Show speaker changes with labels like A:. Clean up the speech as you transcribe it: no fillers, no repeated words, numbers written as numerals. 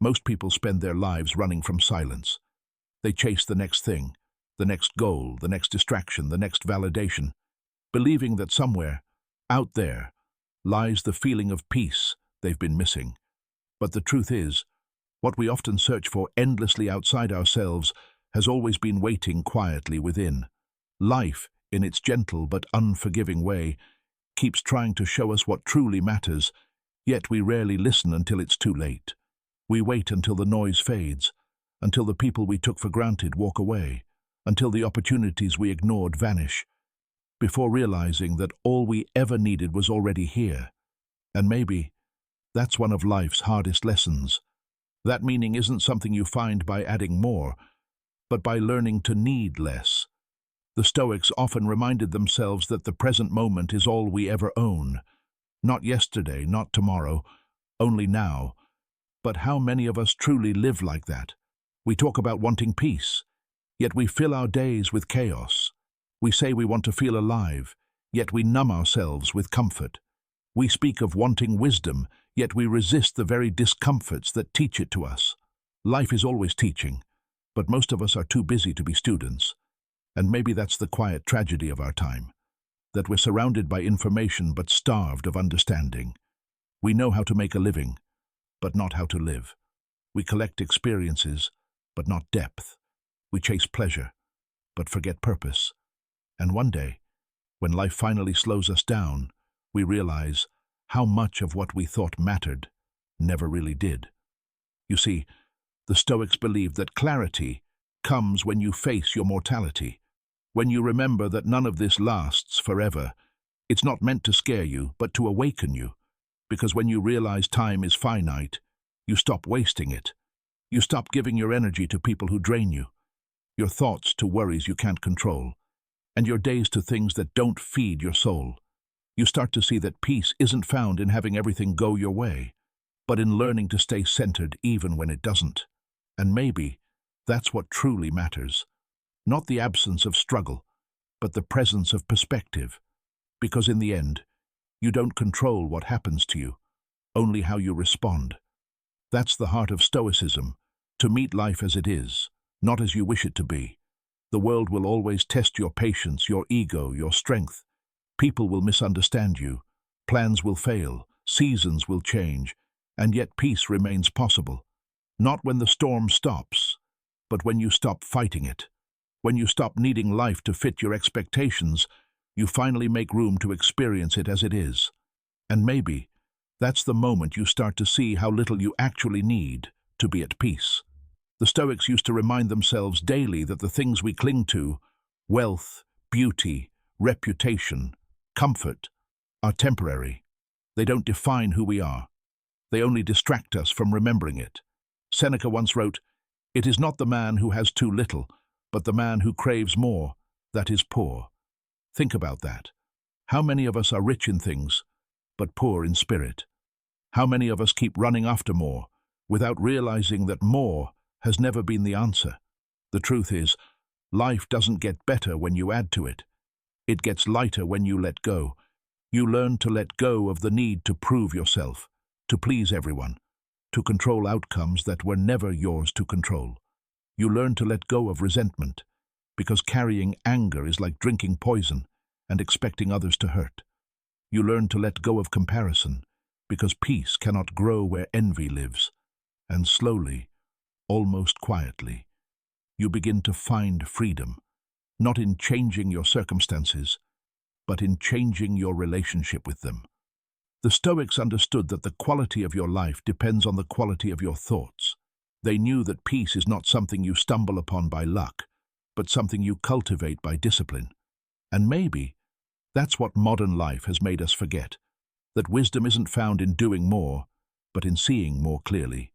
A: Most people spend their lives running from silence. They chase the next thing, the next goal, the next distraction, the next validation, believing that somewhere, out there, lies the feeling of peace they've been missing. But the truth is, what we often search for endlessly outside ourselves has always been waiting quietly within. Life, in its gentle but unforgiving way, keeps trying to show us what truly matters, yet we rarely listen until it's too late. We wait until the noise fades, until the people we took for granted walk away, until the opportunities we ignored vanish, before realizing that all we ever needed was already here. And maybe that's one of life's hardest lessons. That meaning isn't something you find by adding more, but by learning to need less. The Stoics often reminded themselves that the present moment is all we ever own. Not yesterday, not tomorrow, only now. But how many of us truly live like that? We talk about wanting peace, yet we fill our days with chaos. We say we want to feel alive, yet we numb ourselves with comfort. We speak of wanting wisdom, yet we resist the very discomforts that teach it to us. Life is always teaching, but most of us are too busy to be students. And maybe that's the quiet tragedy of our time, that we're surrounded by information but starved of understanding. We know how to make a living, but not how to live. We collect experiences, but not depth. We chase pleasure, but forget purpose. And one day, when life finally slows us down, we realize how much of what we thought mattered never really did. You see, the Stoics believed that clarity comes when you face your mortality. When you remember that none of this lasts forever, it's not meant to scare you, but to awaken you. Because when you realize time is finite, you stop wasting it. You stop giving your energy to people who drain you, your thoughts to worries you can't control, and your days to things that don't feed your soul. You start to see that peace isn't found in having everything go your way, but in learning to stay centered even when it doesn't. And maybe that's what truly matters. Not the absence of struggle, but the presence of perspective. Because in the end, you don't control what happens to you, only how you respond. That's the heart of Stoicism, to meet life as it is, not as you wish it to be. The world will always test your patience, your ego, your strength. People will misunderstand you, plans will fail, seasons will change, and yet peace remains possible. Not when the storm stops, but when you stop fighting it. When you stop needing life to fit your expectations, you finally make room to experience it as it is. And maybe that's the moment you start to see how little you actually need to be at peace. The Stoics used to remind themselves daily that the things we cling to, wealth, beauty, reputation, comfort, are temporary. They don't define who we are. They only distract us from remembering it. Seneca once wrote, "It is not the man who has too little, but the man who craves more, that is poor." Think about that. How many of us are rich in things, but poor in spirit? How many of us keep running after more, without realizing that more has never been the answer? The truth is, life doesn't get better when you add to it. It gets lighter when you let go. You learn to let go of the need to prove yourself, to please everyone, to control outcomes that were never yours to control. You learn to let go of resentment, because carrying anger is like drinking poison and expecting others to hurt. You learn to let go of comparison, because peace cannot grow where envy lives. And slowly, almost quietly, you begin to find freedom, not in changing your circumstances, but in changing your relationship with them. The Stoics understood that the quality of your life depends on the quality of your thoughts. They knew that peace is not something you stumble upon by luck, but something you cultivate by discipline. And maybe that's what modern life has made us forget, that wisdom isn't found in doing more, but in seeing more clearly.